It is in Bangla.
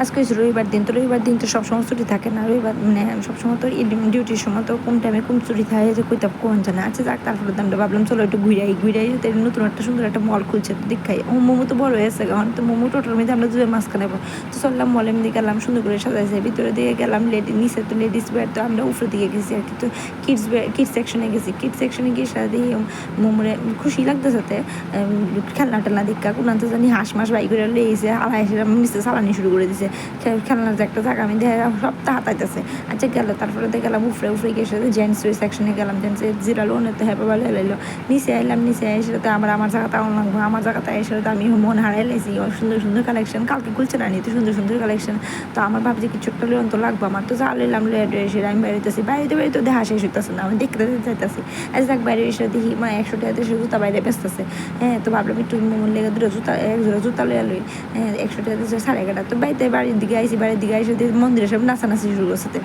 আজকে হচ্ছে রবিবার দিন, তো রবিবার দিন তো সবসময় ছুটি থাকে না, রবিবার মানে সবসময় তো ডিউটির সময় তো কোন টাইমে কোন ছুটি থাকে যে কইতাম কোন জানা আছে। যাক তারপরে তো আমরা ভাবলাম চলো একটু ঘুরাই নতুন একটা সুন্দর একটা মল খুলছে, তো দেখাই ও মোমো তো বড় হয়েছে কারণ তো মোমো টোটাল মধ্যে আমরা দুজন মাঝখানে তো চললাম মলের দিকে গেলাম, সুন্দর করে সাজাইছে, ভিতরে দিকে গেলাম নিচে তো লেডিস বেড, তো আমরা উপরের দিকে গেছি আর কি। তো কিডস সেকশনে গেছি, কিডস সেকশনে গিয়ে সারা দিয়ে মোমোরে খুশি লাগতেছে সাথে খেলনা টেলনা দেখা কোন আনতে জানি হাঁস মাস বাই করে লেগেছে আড়াই এসে নিচে চালানি শুরু করে দিছে। খেলনার যে একটা জায়গা আমি দেখা সব হাতাইতেছে। আচ্ছা গেল, তারপরে তো গেলাম উপরে গিয়ে সাথে জেন্টস সেকশনে গেলাম, জেন্টসের জিরালো তো হ্যাপি ভালো এলাইলো। নিচে আইলাম, নিচে এসে তো আমার জায়গাতে আমার লাগবো, আমার জায়গাতে এসে তো আমি মন হারাই লাইছি। সুন্দর সুন্দর কালেকশন কালকে খুলছে না নিতে, সুন্দর সুন্দর কালেকশন। তো আমার ভাবছি কিছু একটা লোন তো লাগবো, আমার তো যা লইলাম এসে আমি বাইরেতেছি, বাইরে দেখা শেষ হইতেছে না, আমি দেখতে যাইতেছি। আজ দেখ বাইরে এসে দেখি মানে 100 টাকাতে সে জুতা বাইরে বেচতেছে। হ্যাঁ, তো ভাবলাম একটু মোমোর লেগে এক জোড়া জুতা লইয়া লই। 100 টাকাতে 11.5। তো বাড়ির দিকে আইসি, বাড়ির দিকে এসে মন্দিরের সব নাচানাচি শুরু করছে।